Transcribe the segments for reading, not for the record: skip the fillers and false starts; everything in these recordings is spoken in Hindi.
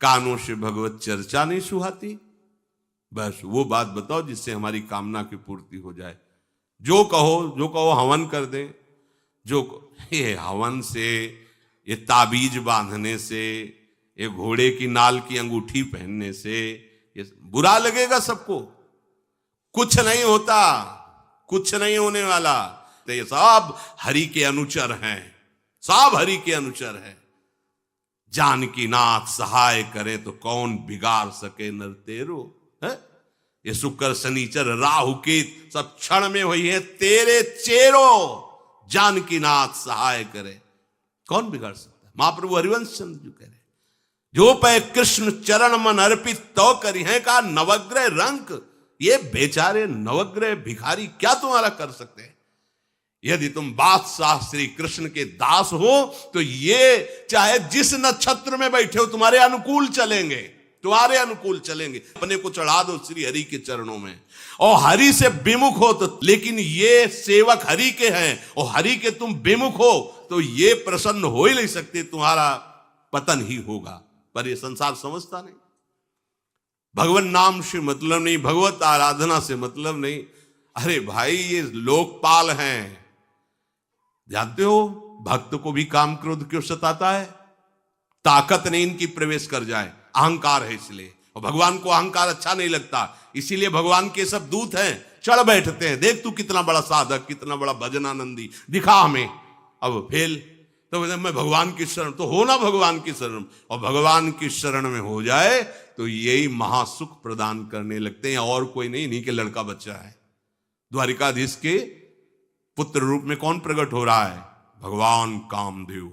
कानों से भगवत चर्चा नहीं सुहाती। बस वो बात बताओ जिससे हमारी कामना की पूर्ति हो जाए। जो कहो हवन कर दे। ये हवन से, ये ताबीज बांधने से, ये घोड़े की नाल की अंगूठी पहनने से ये बुरा लगेगा सबको। कुछ नहीं होता, कुछ नहीं होने वाला। तो ये सब हरि के अनुचर हैं, सब हरि के अनुचर हैं। जानकी नाथ सहाय करे तो कौन बिगाड़ सके नर तेरो। है ये शुक्र शनिचर राहु केत सब क्षण में हुई है तेरे चेरो। जानकी नाथ सहाय करे कौन बिगाड़ सकता है। महाप्रभु हरिवंश चंद्र जी कह रहे, जो पे कृष्ण चरण मन अर्पित तो करी है का नवग्रह रंक। ये बेचारे नवग्रह भिखारी क्या तुम्हारा कर सकते हैं। यदि तुम बादशाह श्री कृष्ण के दास हो तो ये चाहे जिस नक्षत्र में बैठे हो तुम्हारे अनुकूल चलेंगे, तुम्हारे अनुकूल चलेंगे। अपने को चढ़ा दो श्री हरि के चरणों में और हरि से विमुख हो तो, लेकिन ये सेवक हरि के हैं और हरि के तुम विमुख हो तो ये प्रसन्न हो ही नहीं सकते, तुम्हारा पतन ही होगा। पर ये संसार समझता नहीं। भगवान नाम से मतलब नहीं, भगवत आराधना से मतलब नहीं। अरे भाई ये लोकपाल हैं, जानते हो भक्त को भी काम क्रोध क्यों सताता है। ताकत नहीं इनकी प्रवेश कर जाए, अहंकार है इसलिए। और भगवान को अहंकार अच्छा नहीं लगता, इसीलिए भगवान के सब दूत हैं चढ़ बैठते हैं। देख तू कितना बड़ा साधक, कितना बड़ा भजनानंदी, दिखा हमें। अब फेल तो मैं भगवान की शरण, तो हो ना भगवान की शरण। और भगवान की शरण में हो जाए तो यही महासुख प्रदान करने लगते हैं, और कोई नहीं, इन्हीं के लड़का बच्चा है। द्वारिकाधीश के पुत्र रूप में कौन प्रकट हो रहा है। भगवान कामदेव,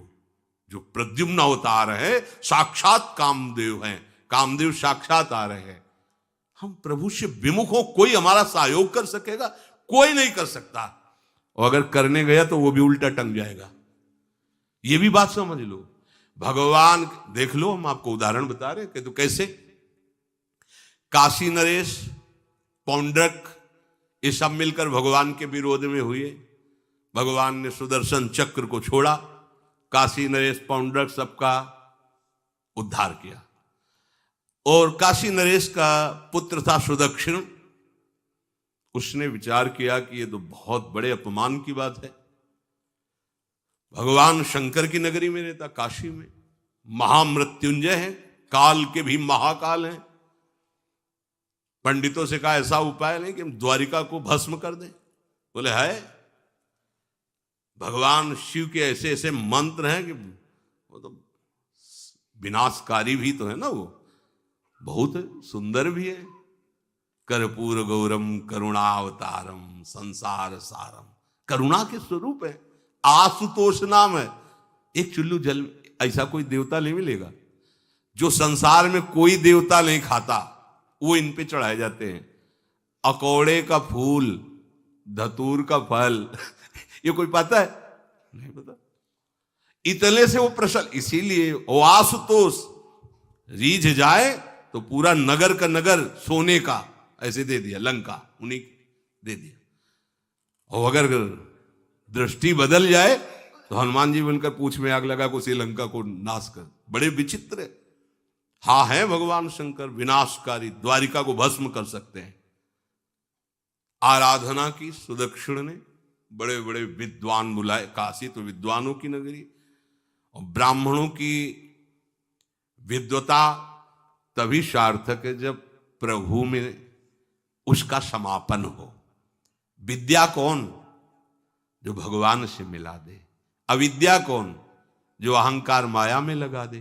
जो प्रद्युम्न अवतार है, साक्षात कामदेव हैं। कामदेव साक्षात आ रहे हैं। हम प्रभु से विमुख हो, कोई हमारा सहयोग कर सकेगा, कोई नहीं कर सकता। और अगर करने गया तो वो भी उल्टा टंग जाएगा। ये भी बात समझ लो। भगवान देख लो, हम आपको उदाहरण बता रहे हैं कि तो कैसे काशी नरेश, पौंड्रक, ये सब मिलकर भगवान के विरोध में हुए। भगवान ने सुदर्शन चक्र को छोड़ा, काशी नरेश पौंड्रक सबका उद्धार किया। और काशी नरेश का पुत्र था सुदक्षिण, उसने विचार किया कि ये तो बहुत बड़े अपमान की बात है। भगवान शंकर की नगरी में रहता, काशी में महामृत्युंजय है, काल के भी महाकाल हैं। पंडितों से कहा ऐसा उपाय नहीं कि हम द्वारिका को भस्म कर दें। बोले है, भगवान शिव के ऐसे ऐसे मंत्र हैं कि वो तो विनाशकारी भी तो है ना, वो बहुत सुंदर भी है। कर्पूर गौरम करुणावतारम संसार सारम, करुणा के स्वरूप है। आशुतोष नाम है। एक चुल्लू जल ऐसा कोई देवता नहीं मिलेगा जो संसार में कोई देवता नहीं खाता, वो इन पे चढ़ाए जाते हैं। अकौड़े का फूल, धतूर का फल ये कोई पता है? नहीं पता। इतने से वो प्रसन्न, इसीलिए वो आशुतोष रीझ जाए तो पूरा नगर का नगर सोने का ऐसे दे दिया, लंका उन्हीं दे दिया। और अगर दृष्टि बदल जाए तो हनुमान जी बनकर पूंछ में आग लगा को श्रीलंका को नाश कर। बड़े विचित्र हाँ है भगवान शंकर, विनाशकारी, द्वारिका को भस्म कर सकते हैं। आराधना की सुदक्षिण ने, बड़े बड़े विद्वान बुलाए। काशी तो विद्वानों की नगरी, और ब्राह्मणों की विद्वता तभी सार्थक है जब प्रभु में उसका समापन हो। विद्या कौन? जो भगवान से मिला दे। अविद्या कौन? जो अहंकार माया में लगा दे।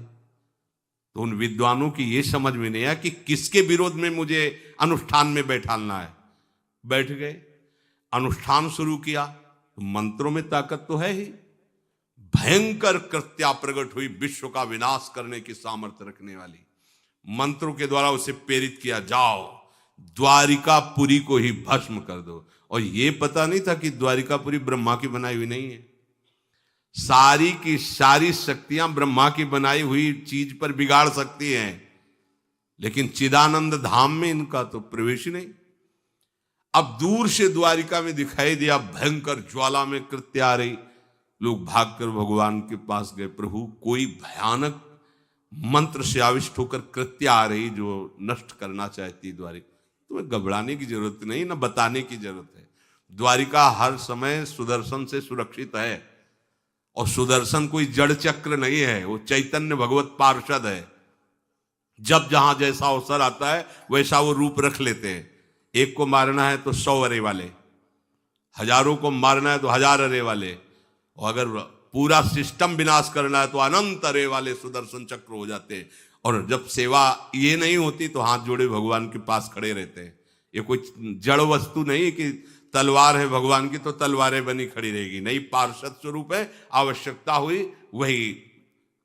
तो उन विद्वानों की ये समझ में नहीं आया कि किसके विरोध में मुझे अनुष्ठान में बैठालना है। बैठ गए, अनुष्ठान शुरू किया, तो मंत्रों में ताकत तो है ही। भयंकर कृत्या प्रकट हुई, विश्व का विनाश करने की सामर्थ्य रखने वाली। मंत्रों के द्वारा उसे प्रेरित किया, जाओ द्वारिकापुरी को ही भस्म कर दो। और ये पता नहीं था कि द्वारिकापुरी ब्रह्मा की बनाई हुई नहीं है। सारी की सारी शक्तियां ब्रह्मा की बनाई हुई चीज पर बिगाड़ सकती हैं, लेकिन चिदानंद धाम में इनका तो प्रवेश ही नहीं। अब दूर से द्वारिका में दिखाई दिया, भयंकर ज्वाला में कृत्य आ रही। लोग भागकर भगवान के पास गए, प्रभु कोई भयानक मंत्र से आविष्ट होकर कृत्या आ रही जो नष्ट करना चाहती द्वारिका। तुम्हें घबराने की जरूरत नहीं, ना बताने की जरूरत है। द्वारिका हर समय सुदर्शन से सुरक्षित है, और सुदर्शन कोई जड़ चक्र नहीं है, वो चैतन्य भगवत पार्षद है। जब जहां जैसा अवसर आता है वैसा वो रूप रख लेते हैं। एक को मारना है तो 100 अरे वाले, हजारों को मारना है तो 1000 अरे वाले, और अगर पूरा सिस्टम विनाश करना है तो अनंत अरे वाले सुदर्शन चक्र हो जाते हैं। और जब सेवा ये नहीं होती तो हाथ जोड़े भगवान के पास खड़े रहते हैं। ये कोई जड़ वस्तु नहीं कि तलवार है भगवान की तो तलवारें बनी खड़ी रहेगी, नहीं, पार्षद स्वरूप है। आवश्यकता हुई वही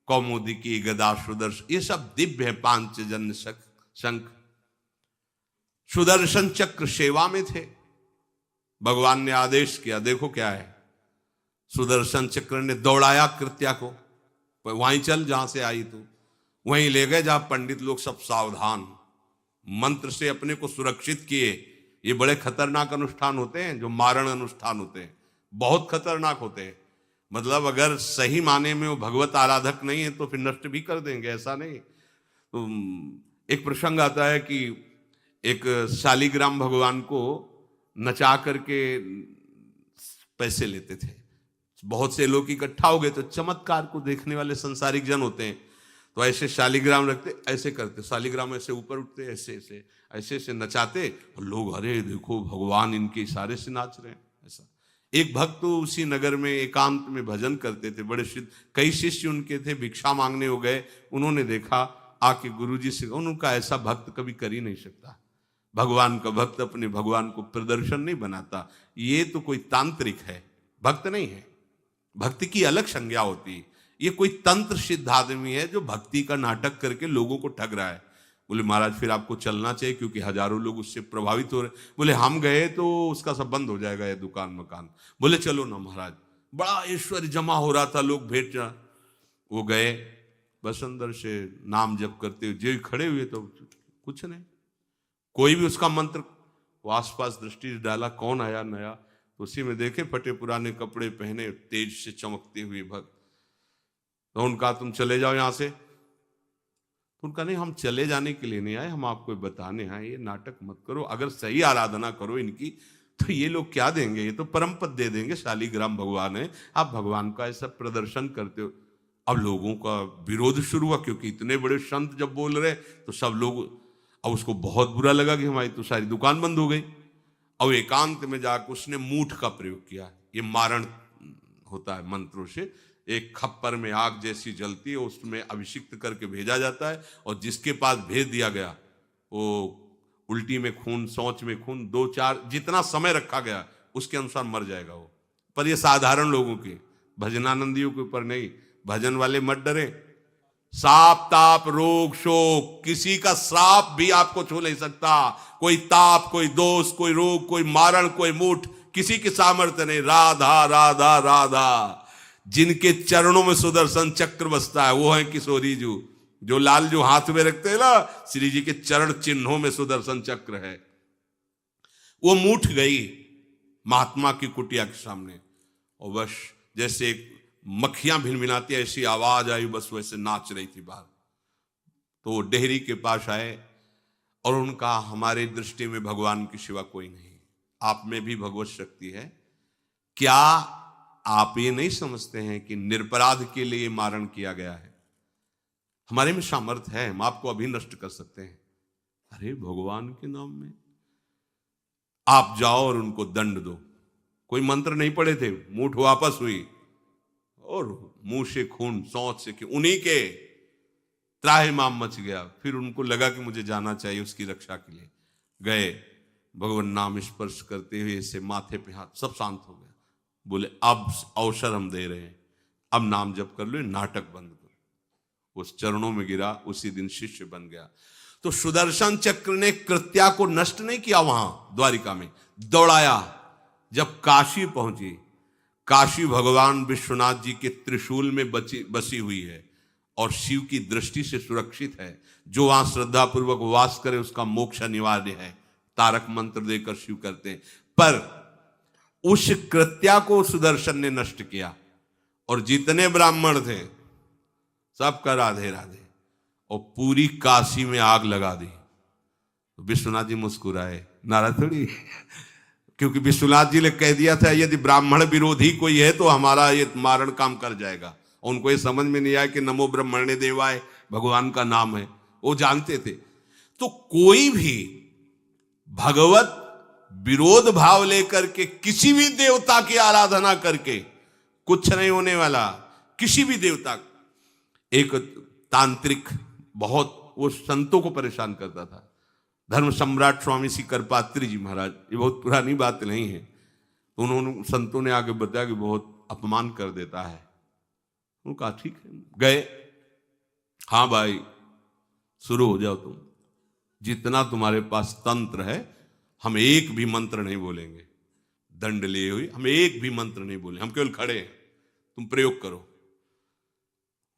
कौमुदी की गदा सुदर्शन, ये सब दिव्य है। पांचजन्य शंख सुदर्शन चक्र सेवा में थे। भगवान ने आदेश किया, देखो क्या है, सुदर्शन चक्र ने दौड़ाया कृत्या को, वहीं चल जहां से आई तू, वहीं ले गए जहां पंडित लोग सब सावधान, मंत्र से अपने को सुरक्षित किए। ये बड़े खतरनाक अनुष्ठान होते हैं, जो मारण अनुष्ठान होते हैं, बहुत खतरनाक होते हैं। मतलब अगर सही माने में वो भगवत आराधक नहीं है तो फिर नष्ट भी कर देंगे, ऐसा नहीं। तो एक प्रसंग आता है कि एक शालिग्राम भगवान को नचा करके पैसे लेते थे। बहुत से लोग इकट्ठा हो गए, तो चमत्कार को देखने वाले संसारिक जन होते हैं, तो ऐसे शालिग्राम रखते, ऐसे करते, शालिग्राम ऐसे ऊपर उठते, ऐसे ऐसे ऐसे ऐसे नचाते, और लोग अरे देखो भगवान इनके इशारे से नाच रहे हैं। ऐसा एक भक्त तो उसी नगर में एकांत में भजन करते थे, बड़े कई शिष्य उनके थे, भिक्षा मांगने हो गए, उन्होंने देखा, आके गुरुजी से, उनका ऐसा भक्त कभी कर ही नहीं सकता। भगवान का भक्त अपने भगवान को प्रदर्शन नहीं बनाता, ये तो कोई तांत्रिक है, भक्त नहीं है। भक्ति की अलग संज्ञा होती है। ये कोई तंत्र सिद्ध आदमी है जो भक्ति का नाटक करके लोगों को ठग रहा है। बोले महाराज फिर आपको चलना चाहिए, क्योंकि हजारों लोग उससे प्रभावित हो रहे। बोले हम गए तो उसका सब बंद हो जाएगा, ये दुकान मकान। बोले चलो ना महाराज, बड़ा ऐश्वर्य जमा हो रहा था, लोग भेंट, वो गए, बस अंदर से नाम जप करते हुए जो खड़े हुए, तो कुछ नहीं, कोई भी उसका मंत्र, वो आसपास दृष्टि डाला, कौन आया नया, तो उसी में देखे फटे पुराने कपड़े पहने, तेज से चमकते हुए भक्त। तो उनका तुम चले जाओ यहां से। तो उनका नहीं, हम चले जाने के लिए नहीं आए, हम आपको बताने आए, ये नाटक मत करो, अगर सही आराधना करो इनकी तो ये लोग क्या देंगे, ये तो परम पद दे देंगे, शालिग्राम भगवान है, आप भगवान का ऐसा प्रदर्शन करते हो। अब लोगों का विरोध शुरू हुआ, क्योंकि इतने बड़े संत जब बोल रहे तो सब लोग, अब उसको बहुत बुरा लगा कि हमारी तो सारी दुकान बंद हो गई। अब एकांत में जाकर उसने मूठ का प्रयोग किया। ये मारण होता है मंत्रों से, एक खप्पर में आग जैसी जलती है, उसमें अभिषिक्त करके भेजा जाता है, और जिसके पास भेज दिया गया वो उल्टी में खून, शौच में खून, 2-4 जितना समय रखा गया उसके अनुसार मर जाएगा वो। पर ये साधारण लोगों के, भजनानंदियों के ऊपर नहीं। भजन वाले मत डरे, साप ताप रोग शोक, किसी का श्राप भी आपको छू नहीं सकता। कोई ताप, कोई दोष, कोई रोग, कोई मारण, कोई मूठ, किसी की सामर्थ्य नहीं। राधा राधा राधा, जिनके चरणों में सुदर्शन चक्र बसता है वो है किशोरी जी, जो लाल जो हाथ में रखते हैं ना, श्री जी के चरण चिन्हों में सुदर्शन चक्र है। वो मूठ गई महात्मा की कुटिया के सामने, और बस जैसे मक्खियां भिनभिनाती ऐसी आवाज आई, बस वैसे नाच रही थी बाहर। तो वो डेहरी के पास आए और उनका, हमारे दृष्टि में भगवान की सिवा कोई नहीं, आप में भी भगवत शक्ति है, क्या आप ये नहीं समझते हैं कि निरपराध के लिए मारण किया गया है? हमारे में सामर्थ्य है, हम आपको अभी नष्ट कर सकते हैं। अरे भगवान के नाम में आप जाओ और उनको दंड दो। कोई मंत्र नहीं पड़े थे, मूठ वापस हुई, और मुंह से खून, शौच से, उन्हीं के त्राहिमाम मच गया। फिर उनको लगा कि मुझे जाना चाहिए उसकी रक्षा के लिए, गए, भगवान नाम स्पर्श करते हुए से माथे पे हाथ, सब शांत हो गया। बोले अब अवसर हम दे रहे हैं, अब नाम जप कर लो, नाटक बंद करो। उस चरणों में गिरा, उसी दिन शिष्य बन गया। तो सुदर्शन चक्र ने कृत्या को नष्ट नहीं किया, वहां द्वारिका में दौड़ाया। जब काशी पहुंची, काशी भगवान विश्वनाथ जी के त्रिशूल में बसी हुई है और शिव की दृष्टि से सुरक्षित है। जो वहां श्रद्धा पूर्वक वास करे उसका मोक्ष अनिवार्य है, तारक मंत्र देकर शिव करते हैं। पर उस कृत्या को सुदर्शन ने नष्ट किया, और जितने ब्राह्मण थे सबका राधे राधे। और पूरी काशी में आग लगा दी। तो विश्वनाथ जी मुस्कुराए, नाराज थोड़ी, क्योंकि विश्वनाथ जी ने कह दिया था यदि ब्राह्मण विरोधी कोई है तो हमारा ये मारण काम कर जाएगा। उनको ये समझ में नहीं आया कि नमो ब्रह्मण्य देवाय भगवान का नाम है, वो जानते थे। तो कोई भी भगवत विरोध भाव लेकर के किसी भी देवता की आराधना करके कुछ नहीं होने वाला। किसी भी देवता, एक तांत्रिक बहुत वो संतों को परेशान करता था, धर्म सम्राट स्वामी श्री करपात्री जी महाराज, ये बहुत पुरानी बात नहीं है। तो उन्होंने संतों ने आगे बताया कि बहुत अपमान कर देता है। उन्होंने कहा ठीक है, गए, हाँ भाई शुरू हो जाओ तुम, जितना तुम्हारे पास तंत्र है हम एक भी मंत्र नहीं बोलेंगे, दंड लिए हुए हम एक भी मंत्र नहीं बोले, हम केवल खड़े हैं, तुम प्रयोग करो।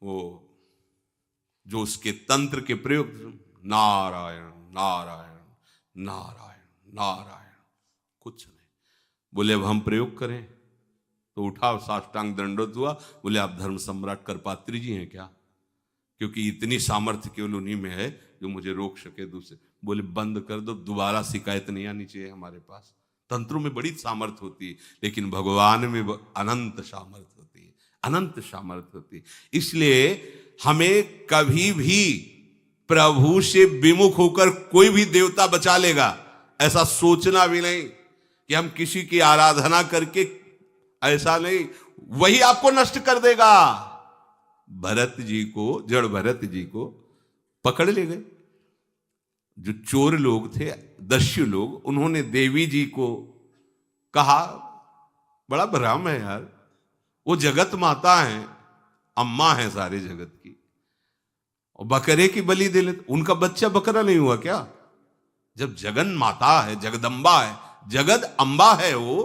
वो जो उसके तंत्र के प्रयोग, नारायण नारायण नारायण नारायण, कुछ नहीं बोले। अब हम प्रयोग करें तो उठा, साष्टांग दंडोत हुआ, बोले आप धर्म सम्राट करपात्री जी हैं क्या? क्योंकि इतनी सामर्थ्य केवल उन्हीं में है जो मुझे रोक सके दूसरे। बोले बंद कर दो, दोबारा शिकायत नहीं आनी चाहिए हमारे पास। तंत्रों में बड़ी सामर्थ्य होती है, लेकिन भगवान में अनंत सामर्थ्य होती है, अनंत सामर्थ्य होती है। इसलिए हमें कभी भी प्रभु से विमुख होकर कोई भी देवता बचा लेगा ऐसा सोचना भी नहीं कि हम किसी की आराधना करके, ऐसा नहीं, वही आपको नष्ट कर देगा। भरत जी को, जड़ भरत जी को पकड़ ले गए जो चोर लोग थे, दस्यु लोग। उन्होंने देवी जी को कहा, बड़ा भ्रम है यार, वो जगत माता है, अम्मा है सारे जगत की, और बकरे की बलि दे लेते। उनका बच्चा बकरा नहीं हुआ क्या? जब जगन माता है, जगदम्बा है, जगद अम्बा है वो,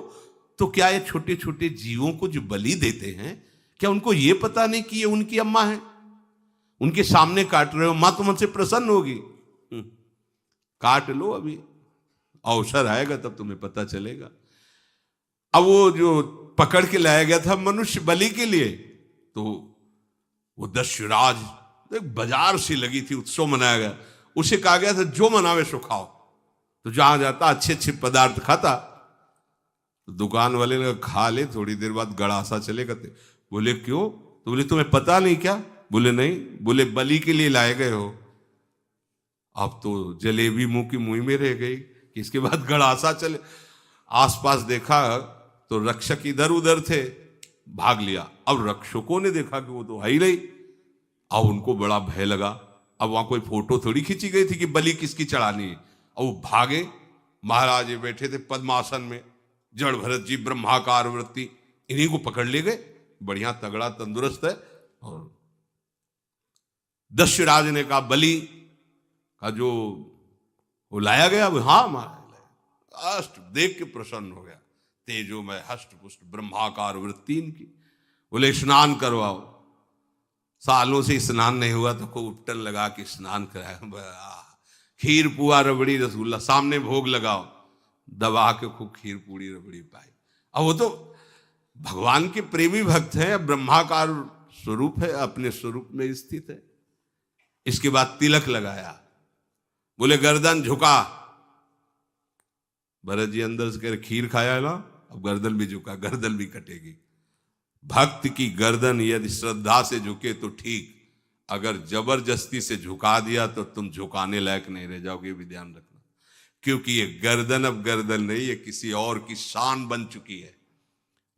तो क्या ये छोटे छोटे जीवों को जो बलि देते हैं, क्या उनको ये पता नहीं कि ये उनकी अम्मा है? उनके सामने काट रहे हो, मां तो मुझसे प्रसन्न होगी। काट लो, अभी अवसर आएगा तब तुम्हें पता चलेगा। अब वो जो पकड़ के लाया गया था मनुष्य बलि के लिए, तो वो दस्युराज, एक बाजार सी लगी थी, उत्सव मनाया गया, उसे कहा गया था जो मनावे सो खाओ। तो जहां जाता अच्छे अच्छे पदार्थ खाता। तो दुकान वाले ने खा ले, थोड़ी देर बाद गड़ासा चले गए। बोले क्यों? तो बोले तुम्हें पता नहीं क्या? बोले नहीं। बोले बलि के लिए लाए गए हो। अब तो जलेबी मुंह की मुंह में रह गई कि इसके बाद गड़ासा चले। आसपास देखा तो रक्षक इधर उधर थे, भाग लिया। अब रक्षकों ने देखा कि वो तो है ही नहीं। अब उनको बड़ा भय लगा। अब वहां कोई फोटो थोड़ी खींची गई थी कि बलि किसकी चढ़ानी है। अब वो भागे। महाराज ये बैठे थे पद्मासन में, जड़ भरत जी ब्रह्माकार वृत्ति, इन्हीं को पकड़ ले गए। बढ़िया तगड़ा तंदुरुस्त है। और दस्युराज ने कहा बलि का जो वो लाया गया, वो हाँ मारा, अष्ट देख के प्रसन्न हो गया। तेजो में हष्ट पुष्ट ब्रह्माकार वृत्ति इनकी। बोले स्नान करवाओ। सालों से स्नान नहीं हुआ तो को उपटन लगा के स्नान कराया। खीर पुआ रबड़ी रसगुल्ला सामने भोग लगाओ, दबा के खूब खीर पूरी रबड़ी पाई। अब वो तो भगवान के प्रेमी भक्त हैं, ब्रह्माकार स्वरूप है, अपने स्वरूप में स्थित है। इसके बाद तिलक लगाया। बोले गर्दन झुका। भरत जी अंदर से कह खीर खाया ना, अब गर्दन भी झुका, गर्दन भी कटेगी। भक्त की गर्दन यदि श्रद्धा से झुके तो ठीक, अगर जबरदस्ती से झुका दिया तो तुम झुकाने लायक नहीं रह जाओगे, भी ध्यान रखना। क्योंकि ये गर्दन अब गर्दन नहीं, ये किसी और की शान बन चुकी है।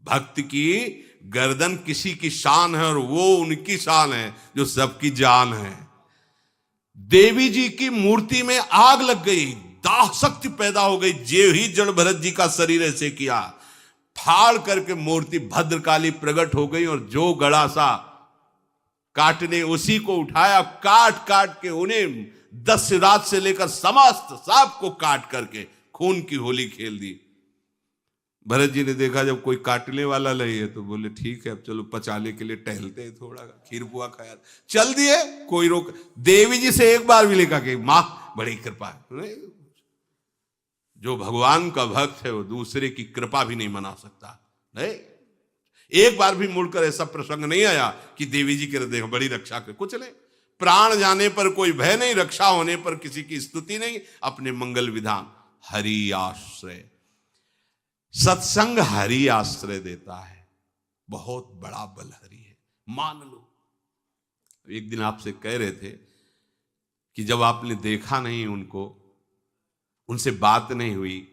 भक्त की गर्दन किसी की शान है और वो उनकी शान है जो सबकी जान है। देवी जी की मूर्ति में आग लग गई, दाह शक्ति पैदा हो गई। जे ही जड़ भरत जी का शरीर ऐसे किया, फाड़ करके मूर्ति भद्रकाली प्रकट हो गई। और जो गड़ासा काटने उसी को उठाया, काट काट के उन्हें दस्युराज से लेकर समस्त सांप को काट करके खून की होली खेल दी। भरत जी ने देखा जब कोई काटने वाला नहीं है तो बोले ठीक है, अब चलो पचाने के लिए टहलते हैं, थोड़ा खीर पुआ खाया, चल दिए, कोई रोक। देवी जी से एक बार भी लिखा कि मां बड़ी कृपा है। जो भगवान का भक्त है वो दूसरे की कृपा भी नहीं मना सकता। नहीं, एक बार भी मुड़कर ऐसा प्रसंग नहीं आया कि देवी जी के देखो बड़ी रक्षा कर, कुछ नहीं। प्राण जाने पर कोई भय नहीं, रक्षा होने पर किसी की स्तुति नहीं, अपने मंगल विधान। हरि आश्रय, सत्संग हरि आश्रय देता है, बहुत बड़ा बल हरि है, मान लो। एक दिन आपसे कह रहे थे कि जब आपने देखा नहीं उनको, उनसे बात नहीं हुई,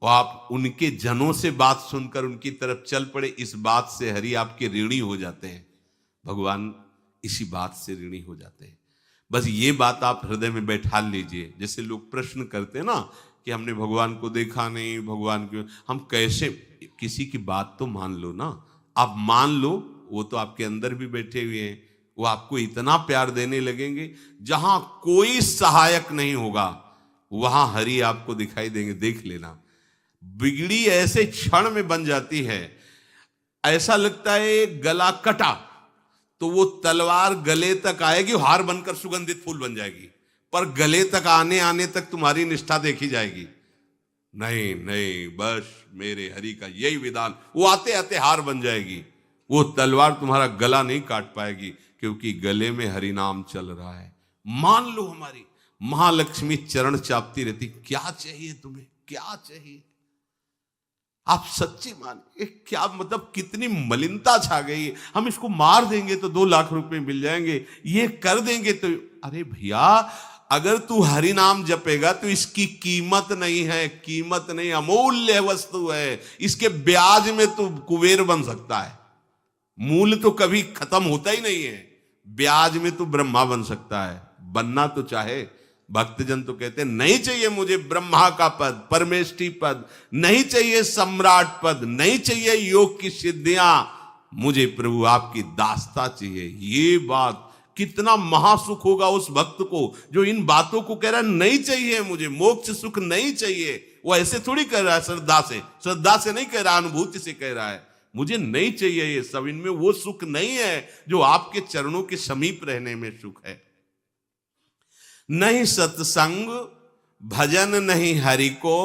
और आप उनके जनों से बात सुनकर उनकी तरफ चल पड़े, इस बात से हरि आपके ऋणी हो जाते हैं। भगवान इसी बात से ऋणी हो जाते हैं। बस ये बात आप हृदय में बैठा लीजिए। जैसे लोग प्रश्न करते हैं ना कि हमने भगवान को देखा नहीं, भगवान क्यों, हम कैसे, किसी की बात तो मान लो ना। आप मान लो, वो तो आपके अंदर भी बैठे हुए हैं, वो आपको इतना प्यार देने लगेंगे, जहां कोई सहायक नहीं होगा वहां हरि आपको दिखाई देंगे। देख लेना, बिगड़ी ऐसे क्षण में बन जाती है, ऐसा लगता है गला कटा तो वो तलवार गले तक आएगी, हार बनकर सुगंधित फूल बन जाएगी, पर गले तक आने आने तक तुम्हारी निष्ठा देखी जाएगी। नहीं नहीं, बस मेरे हरि का यही विधान, वो आते आते हार बन जाएगी, वो तलवार तुम्हारा गला नहीं काट पाएगी, क्योंकि गले में हरि नाम चल रहा है। मान लो, हमारी महालक्ष्मी चरण चापती रहती, क्या चाहिए तुम्हें, क्या चाहिए। आप सच्ची मानिए, क्या मतलब कितनी मलिनता छा गई है। हम इसको मार देंगे तो 2 लाख रुपए मिल जाएंगे, ये कर देंगे तो, अरे भैया अगर तू हरि नाम जपेगा तो इसकी कीमत नहीं है, कीमत नहीं, अमूल्य वस्तु है। इसके ब्याज में तू कुबेर बन सकता है, मूल तो कभी खत्म होता ही नहीं है, ब्याज में तू ब्रह्मा बन सकता है। बनना तो चाहे, भक्तजन तो कहते हैं नहीं चाहिए मुझे ब्रह्मा का पद, परमेष्ठी पद, नहीं चाहिए सम्राट पद, नहीं चाहिए योग की सिद्धियां, मुझे प्रभु आपकी दास्ता चाहिए। ये बात कितना महासुख होगा उस भक्त को जो इन बातों को कह रहा है, नहीं चाहिए मुझे मोक्ष सुख नहीं चाहिए। वो ऐसे थोड़ी कह रहा है, श्रद्धा से नहीं कह रहा, अनुभूति से कह रहा है, मुझे नहीं चाहिए ये सब, इनमें वो सुख नहीं है जो आपके चरणों के समीप रहने में सुख है। नहीं सत्संग भजन नहीं हरि को,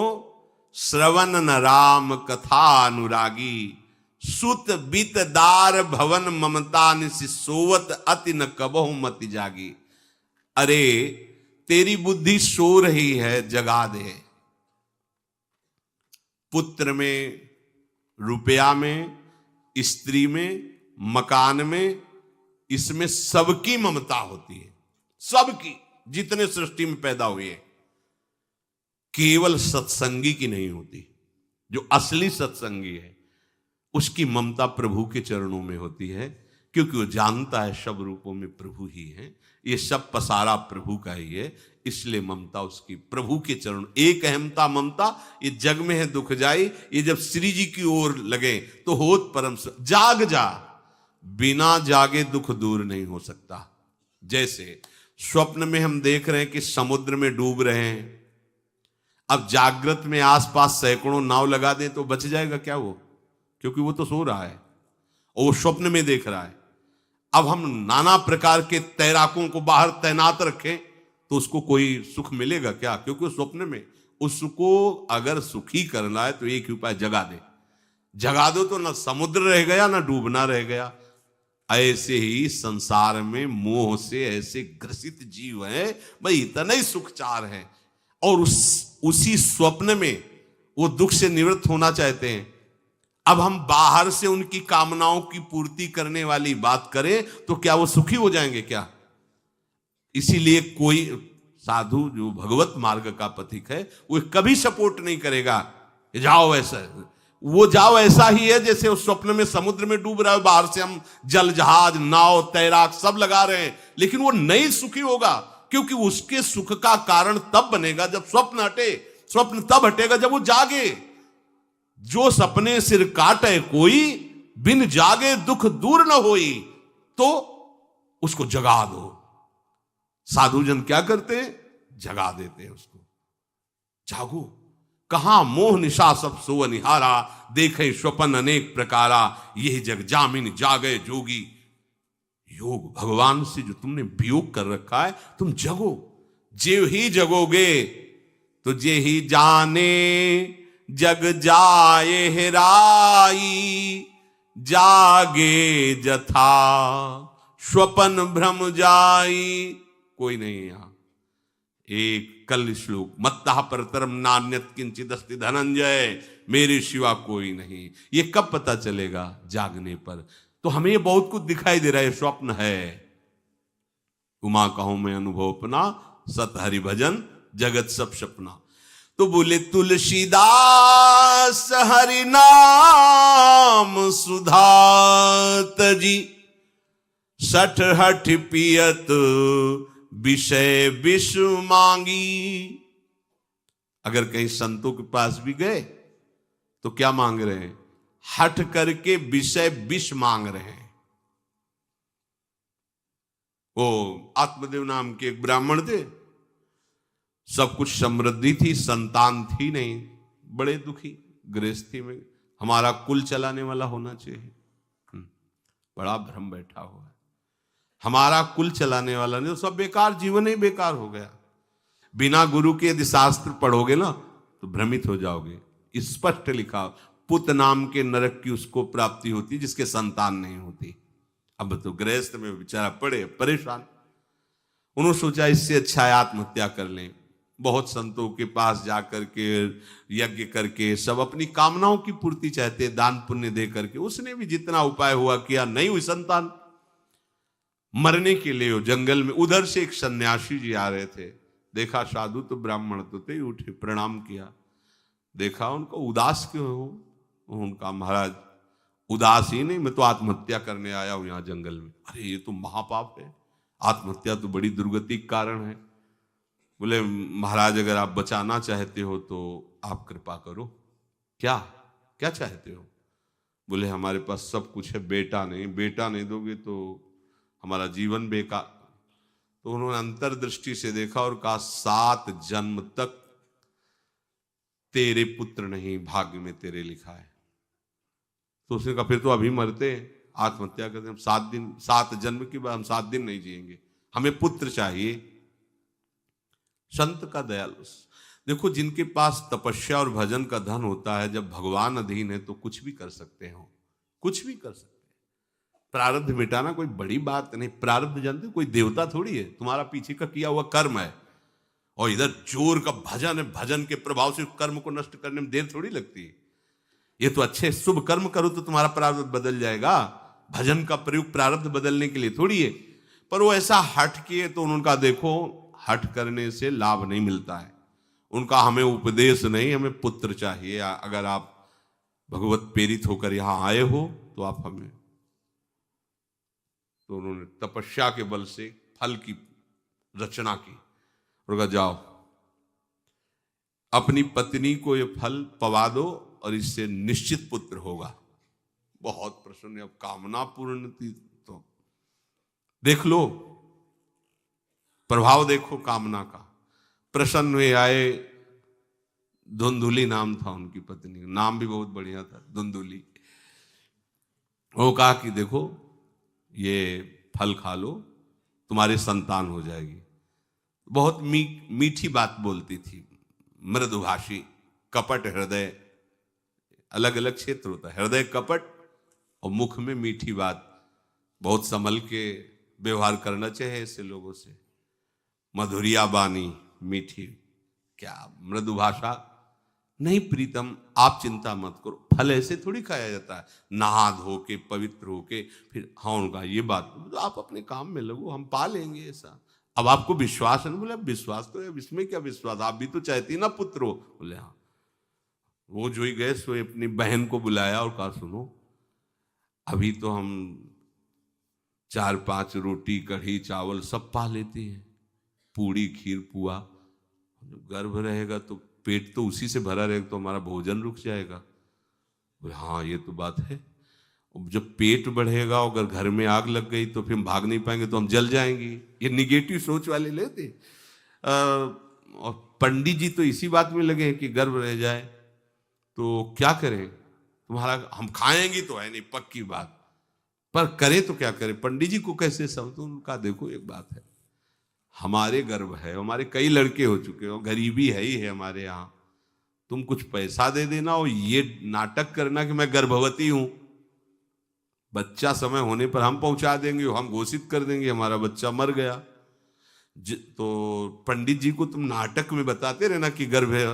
श्रवण न राम कथा अनुरागी, सुत बित दार भवन ममता निसि सोवत अति न कबहु मति जागी। अरे तेरी बुद्धि सो रही है, जगा दे। पुत्र में, रुपया में, स्त्री में, मकान में, इसमें सबकी ममता होती है, सबकी, जितने सृष्टि में पैदा हुए हैं। केवल सत्संगी की नहीं होती। जो असली सत्संगी है उसकी ममता प्रभु के चरणों में होती है, क्योंकि वो जानता है सब रूपों में प्रभु ही है, ये सब पसारा प्रभु का ही है, इसलिए ममता उसकी प्रभु के चरण। एक अहमता ममता ये जग में है दुख जाई, ये जब श्री जी की ओर लगे तो होत परम। जाग जा, बिना जागे दुख दूर नहीं हो सकता। जैसे स्वप्न में हम देख रहे हैं कि समुद्र में डूब रहे हैं, अब जागृत में आसपास सैकड़ों नाव लगा दें तो बच जाएगा क्या वो, क्योंकि वो तो सो रहा है और वो स्वप्न में देख रहा है। अब हम नाना प्रकार के तैराकों को बाहर तैनात रखें तो उसको कोई सुख मिलेगा क्या, क्योंकि वो स्वप्न में। उसको अगर सुखी करना है तो एक ही उपाय, जगा दे। जगा दो तो ना समुद्र रह गया ना डूबना रह गया। ऐसे ही संसार में मोह से ऐसे ग्रसित जीव है, भाई इतना ही सुखचार है, और उसी स्वप्न में वो दुख से निवृत्त होना चाहते हैं। अब हम बाहर से उनकी कामनाओं की पूर्ति करने वाली बात करें तो क्या वो सुखी हो जाएंगे क्या? इसीलिए कोई साधु जो भगवत मार्ग का पथिक है वो कभी सपोर्ट नहीं करेगा जाओ ऐसा, वो जाओ ऐसा ही है जैसे उस स्वप्न में समुद्र में डूब रहा है, बाहर से हम जल जहाज नाव तैराक सब लगा रहे हैं, लेकिन वो नहीं सुखी होगा, क्योंकि उसके सुख का कारण तब बनेगा जब स्वप्न हटे। स्वप्न तब हटेगा जब वो जागे। जो सपने सिर काटे कोई, बिन जागे दुख दूर न होई, तो उसको जगा दो। साधु जन क्या करते हैं? जगा देते हैं उसको। जागो, कहां मोह निशा सब सो निहारा, देखे स्वपन अनेक प्रकारा, यही जग जामिन जागे जोगी। योग भगवान से जो तुमने वियोग कर रखा है, तुम जगो। जे ही जगोगे तो जे ही जाने जग जाए हेराई, जागे जथा स्वपन भ्रम जाई। कोई नहीं है यहां। एक कल श्लोक, मत्तः परतरम नान्यत किंचित अस्ति धनंजय, मेरे सिवा कोई नहीं। ये कब पता चलेगा? जागने पर। तो हमें ये बहुत कुछ दिखाई दे रहा है, स्वप्न है। उमा कहूं मैं अनुभव अपना, सत हरि भजन जगत सब सपना। तो बोले तुलसीदास हरि नाम सुधात जी, सठ हठ पियत विषय विष मांगी। अगर कहीं संतों के पास भी गए तो क्या मांग रहे हैं? हठ करके विषय विष मांग रहे हैं। वो आत्मदेव नाम के एक ब्राह्मण थे, सब कुछ समृद्धि थी, संतान थी नहीं, बड़े दुखी गृहस्थी में। हमारा कुल चलाने वाला होना चाहिए। बड़ा भ्रम बैठा हुआ है, हमारा कुल चलाने वाला नहीं, तो सब बेकार, जीवन ही बेकार हो गया। बिना गुरु के यदि शास्त्र पढ़ोगे ना तो भ्रमित हो जाओगे। स्पष्ट लिखा, पुत नाम के नरक की उसको प्राप्ति होती जिसके संतान नहीं होती। अब तो गृहस्थ में बेचारा पड़े परेशान। उन्होंने सोचा इससे अच्छा है आत्महत्या कर लें। बहुत संतों के पास जाकर के यज्ञ करके सब अपनी कामनाओं की पूर्ति चाहते, दान पुण्य दे करके। उसने भी जितना उपाय हुआ किया, नहीं हुई संतान। मरने के लिए वो जंगल में, उधर से एक सन्यासी जी आ रहे थे, देखा साधु तो ब्राह्मण तो थे, उठे प्रणाम किया, देखा उनको उदास क्यों हो? उनका महाराज उदास ही नहीं, मैं तो आत्महत्या करने आया हूं यहां जंगल में। अरे ये तो महापाप है, आत्महत्या तो बड़ी दुर्गति का कारण है। बोले महाराज अगर आप बचाना चाहते हो तो आप कृपा करो। क्या क्या चाहते हो? बोले हमारे पास सब कुछ है, बेटा नहीं दोगे तो हमारा जीवन बेकार। तो उन्होंने अंतर्दृष्टि से देखा और कहा 7 जन्म तक तेरे पुत्र नहीं भाग्य में तेरे लिखा है। तो उसने कहा फिर तो अभी मरते हैं, आत्महत्या करते हैं। 7 जन्म के बाद हम 7 दिन नहीं जिएंगे, हमें पुत्र चाहिए। संत का दयालु। देखो जिनके पास तपस्या और भजन का धन होता है, जब भगवान अधीन है तो कुछ भी कर सकते हो, कुछ भी कर सकते हैं। प्रारब्ध मिटाना कोई बड़ी बात नहीं। प्रारब्ध जानते हो, कोई देवता थोड़ी है, तुम्हारा पीछे का किया हुआ कर्म है। और इधर जोर का भजन है, भजन के प्रभाव से कर्म को नष्ट करने में देर थोड़ी लगती है। ये तो अच्छे शुभ कर्म करो तो तुम्हारा प्रारब्ध बदल जाएगा। भजन का प्रयोग प्रारब्ध बदलने के लिए थोड़ी है। पर वो ऐसा हट किए तो उनका देखो, हट करने से लाभ नहीं मिलता है। उनका हमें उपदेश नहीं, हमें पुत्र चाहिए। अगर आप भगवत प्रेरित होकर यहां आए हो तो आप हमें। तो उन्होंने तपस्या के बल से फल की रचना की और कहा जाओ अपनी पत्नी को ये फल पवा दो और इससे निश्चित पुत्र होगा। बहुत प्रसन्न, अब कामना पूर्ण थी तो देख लो, प्रभाव देखो कामना का। प्रसन्न हुए, आए। धुंधुली नाम था उनकी पत्नी, नाम भी बहुत बढ़िया था, धुंधुली। वो कहा कि देखो ये फल खा लो, तुम्हारी संतान हो जाएगी। बहुत मीठी बात बोलती थी, मृदुभाषी, कपट हृदय। अलग अलग क्षेत्र होता है, हृदय कपट और मुख में मीठी बात। बहुत संभल के व्यवहार करना चाहिए ऐसे लोगों से। मधुरिया बानी, मीठी, क्या मृदु भाषा। नहीं प्रीतम, आप चिंता मत करो, फल ऐसे थोड़ी खाया जाता है, नहा धो के पवित्र होके फिर। हाँ उनका ये बात, तो आप अपने काम में लगो, हम पा लेंगे ऐसा। अब आपको विश्वास है ना? बोले विश्वास तो है, इसमें क्या विश्वास, आप भी तो चाहती ना पुत्र हो। बोले हाँ। वो जो ही गए सो अपनी बहन को बुलाया और कहा सुनो, अभी तो हम 4-5 रोटी कढ़ी चावल सब पा लेते हैं, पूड़ी खीर पुआ। गर्भ रहेगा तो पेट तो उसी से भरा रहेगा, तो हमारा भोजन रुक जाएगा। बोले हाँ ये तो बात है। जब पेट बढ़ेगा, अगर घर में आग लग गई तो फिर हम भाग नहीं पाएंगे, तो हम जल जाएंगे। ये निगेटिव सोच वाले लेते। और पंडित जी तो इसी बात में लगे कि गर्भ रह जाए तो क्या करें, तुम्हारा हम खाएंगे तो है नहीं पक्की बात, पर करें तो क्या करें। पंडित जी को कैसे समझ? उनका देखो एक बात है, हमारे गर्भ है, हमारे कई लड़के हो चुके हो, गरीबी है ही है हमारे यहाँ। तुम कुछ पैसा दे देना और ये नाटक करना कि मैं गर्भवती हूं, बच्चा समय होने पर हम पहुंचा देंगे, हम घोषित कर देंगे हमारा बच्चा मर गया। तो पंडित जी को तुम नाटक में बताते रहना कि गर्भ है,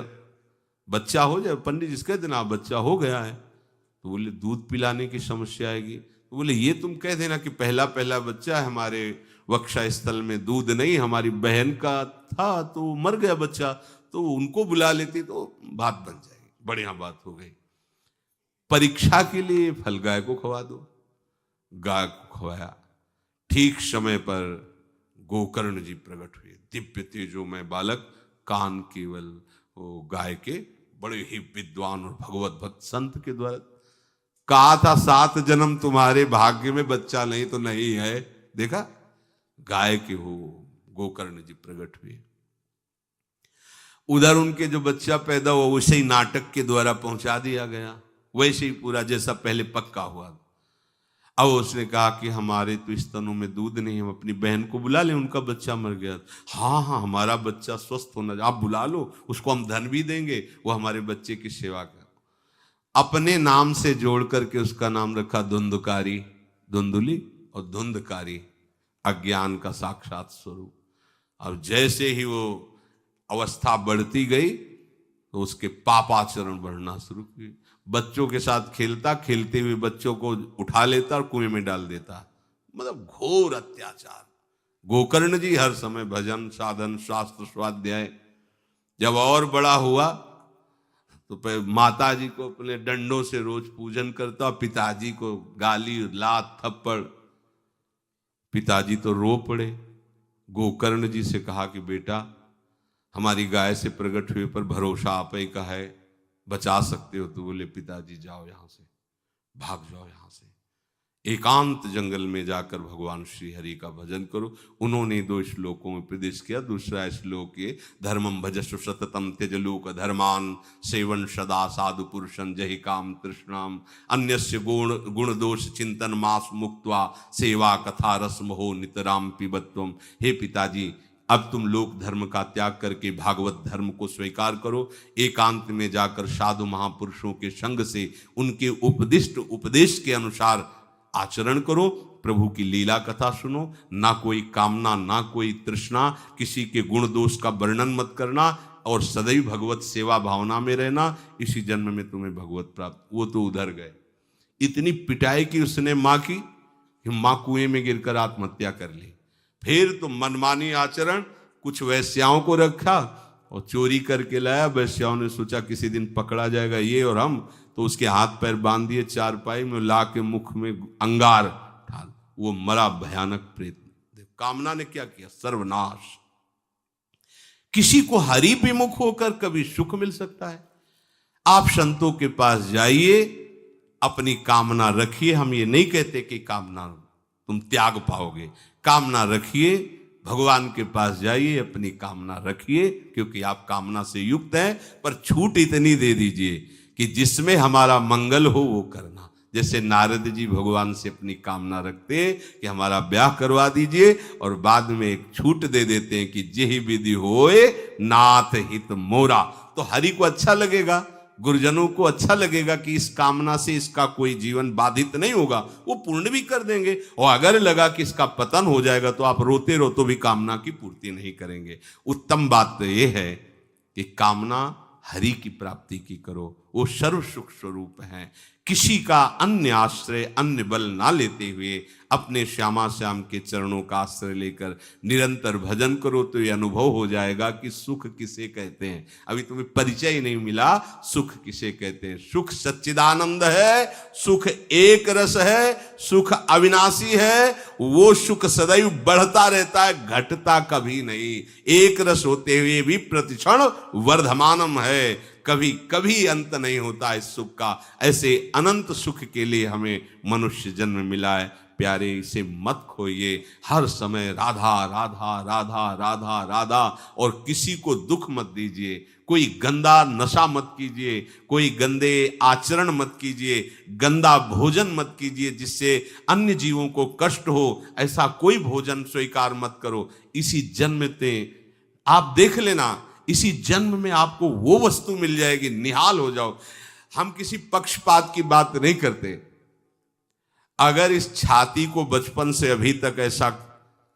बच्चा हो जाए, पंडित जी कह देना बच्चा हो गया है। तो बोले दूध पिलाने की समस्या आएगी। तो बोले ये तुम कह देना कि पहला पहला बच्चा है, हमारे वक्षा स्थल में दूध नहीं, हमारी बहन का था तो मर गया बच्चा, तो उनको बुला लेती तो बात बन जाएगी, बढ़िया बात हो गई। परीक्षा के लिए फल गाय को खवा दो, गाय को खवाया। ठीक समय पर गोकर्ण जी प्रकट हुए, दिव्य तेजोमय बालक, कान केवल वो गाय के, बड़े ही विद्वान और भगवत भक्त संत के द्वारा। कहा था 7 जन्म तुम्हारे भाग्य में, बच्चा नहीं तो नहीं है, देखा गाय के हो गोकर्ण जी प्रकट हुए। उधर उनके जो बच्चा पैदा हुआ वैसे ही नाटक के द्वारा पहुंचा दिया गया, वैसे ही पूरा जैसा पहले पक्का हुआ। अब उसने कहा कि हमारे तो स्तनों में दूध नहीं, हम अपनी बहन को बुला लें, उनका बच्चा मर गया। हाँ हाँ, हमारा बच्चा स्वस्थ होना, आप बुला लो, उसको हम धन भी देंगे, वो हमारे बच्चे की सेवा कर। अपने नाम से जोड़ करके उसका नाम रखा धुंधकारी, धुंधुली, और धुंधकारी अज्ञान का साक्षात स्वरूप। और जैसे ही वो अवस्था बढ़ती गई तो उसके पापाचरण बढ़ना शुरू किए। बच्चों के साथ खेलता, खेलते हुए बच्चों को उठा लेता और कुएं में डाल देता, मतलब घोर अत्याचार। गोकर्ण जी हर समय भजन साधन शास्त्र स्वाध्याय। जब और बड़ा हुआ तो माता जी को अपने डंडों से रोज पूजन करता, पिताजी को गाली लात थप्पड़। पिताजी तो रो पड़े, गोकर्ण जी से कहा कि बेटा हमारी गाय से प्रकट हुए पर भरोसा आप ही का है, बचा सकते हो। तो बोले पिताजी जाओ यहां से, भाग जाओ यहां से, एकांत जंगल में जाकर भगवान श्री हरि का भजन करो। उन्होंने 2 श्लोकों में प्रदेश किया। दूसरा श्लोक ये, धर्मम भजस्व सततम त्यज लोक धर्मान, सेवन सदा साधु पुरुषं जहि काम तृष्णाम, अन्यस्य गुण दोष चिंतन मास मुक्त्वा, सेवा कथा रस मोहो नितराम पिबत्वम। हे पिताजी, अब तुम लोक धर्म का त्याग करके भागवत धर्म को स्वीकार करो, एकांत में जाकर साधु महापुरुषों के संग से उनके उपदिष्ट उपदेश के अनुसार आचरण करो, प्रभु की लीला कथा सुनो, ना कोई कामना ना कोई तृष्णा, किसी के गुण दोष का वर्णन मत करना, और सदैव भगवत सेवा भावना में रहना, इसी जन्म में तुम्हें भगवत प्राप्त। वो तो उधर गए, इतनी पिटाई की उसने माँ की, माँ कुएं में गिरकर आत्महत्या कर ली। फिर तो मनमानी आचरण, कुछ वैश्याओं को रखा और चोरी करके लाया। वैश्याओं ने सोचा किसी दिन पकड़ा जाएगा ये और हम, तो उसके हाथ पैर बांध दिए, चारपाई में ला के मुख में अंगार ढाल, वो मरा भयानक प्रेत। कामना ने क्या किया, सर्वनाश। किसी को हरि विमुख होकर कभी सुख मिल सकता है? आप संतों के पास जाइए, अपनी कामना रखिए। हम ये नहीं कहते कि कामना तुम त्याग पाओगे, कामना रखिए, भगवान के पास जाइए, अपनी कामना रखिए, क्योंकि आप कामना से युक्त हैं। पर छूट इतनी दे दीजिए कि जिसमें हमारा मंगल हो वो करना। जैसे नारद जी भगवान से अपनी कामना रखते हैं कि हमारा ब्याह करवा दीजिए, और बाद में एक छूट दे देते हैं कि जेहि विधि होए नाथ हित मोरा। तो हरि को अच्छा लगेगा, गुरुजनों को अच्छा लगेगा कि इस कामना से इसका कोई जीवन बाधित नहीं होगा, वो पूर्ण भी कर देंगे। और अगर लगा कि इसका पतन हो जाएगा तो आप रोते रोते भी कामना की पूर्ति नहीं करेंगे। उत्तम बात तो ये है कि कामना हरि की प्राप्ति की करो, वो सर्व सुख स्वरूप है। किसी का अन्य आश्रय अन्य बल ना लेते हुए अपने श्यामा श्याम के चरणों का आश्रय लेकर निरंतर भजन करो, तो ये अनुभव हो जाएगा कि सुख किसे कहते हैं। अभी तुम्हें परिचय ही नहीं मिला, सुख किसे कहते हैं। सुख सच्चिदानंद है, सुख एक रस है, सुख अविनाशी है। वो सुख सदैव बढ़ता रहता है, घटता कभी नहीं। एक रस होते हुए भी प्रतिक्षण वर्धमानम है, कभी कभी अंत नहीं होता इस सुख का। ऐसे अनंत सुख के लिए हमें मनुष्य जन्म मिला है। प्यारे, इसे मत खोइए, हर समय राधा राधा राधा राधा राधा, और किसी को दुख मत दीजिए। कोई गंदा नशा मत कीजिए, कोई गंदे आचरण मत कीजिए, गंदा भोजन मत कीजिए जिससे अन्य जीवों को कष्ट हो। ऐसा कोई भोजन स्वीकार मत करो। इसी जन्म में आप देख लेना, इसी जन्म में आपको वो वस्तु मिल जाएगी, निहाल हो जाओ। हम किसी पक्षपात की बात नहीं करते। अगर इस छाती को बचपन से अभी तक ऐसा,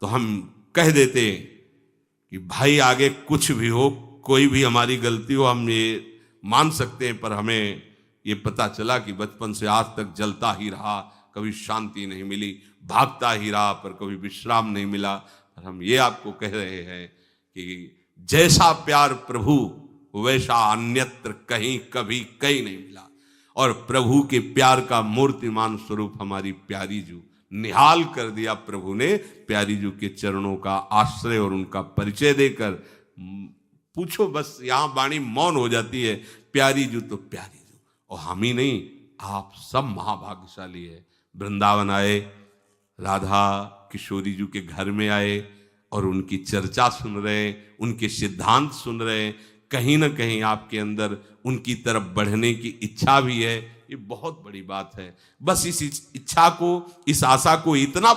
तो हम कह देते कि भाई आगे कुछ भी हो, कोई भी हमारी गलती हो, हम ये मान सकते हैं, पर हमें ये पता चला कि बचपन से आज तक जलता ही रहा, कभी शांति नहीं मिली, भागता ही रहा पर कभी विश्राम नहीं मिला। पर हम ये आपको कह रहे हैं कि जैसा प्यार प्रभु वैसा अन्यत्र कहीं कभी कहीं नहीं मिला। और प्रभु के प्यार का मूर्तिमान स्वरूप हमारी प्यारी जू निहाल कर दिया प्रभु ने, प्यारी जू के चरणों का आश्रय और उनका परिचय देकर। पूछो बस, यहां वाणी मौन हो जाती है, प्यारी जू तो प्यारी जू। और हम ही नहीं, आप सब महाभाग्यशाली है। वृंदावन आए, राधा किशोरी जू के घर में आए और उनकी चर्चा सुन रहे हैं, उनके सिद्धांत सुन रहे हैं। कहीं ना कहीं आपके अंदर उनकी तरफ बढ़ने की इच्छा भी है। ये बहुत बड़ी बात है। बस इस इच्छा को, इस आशा को इतना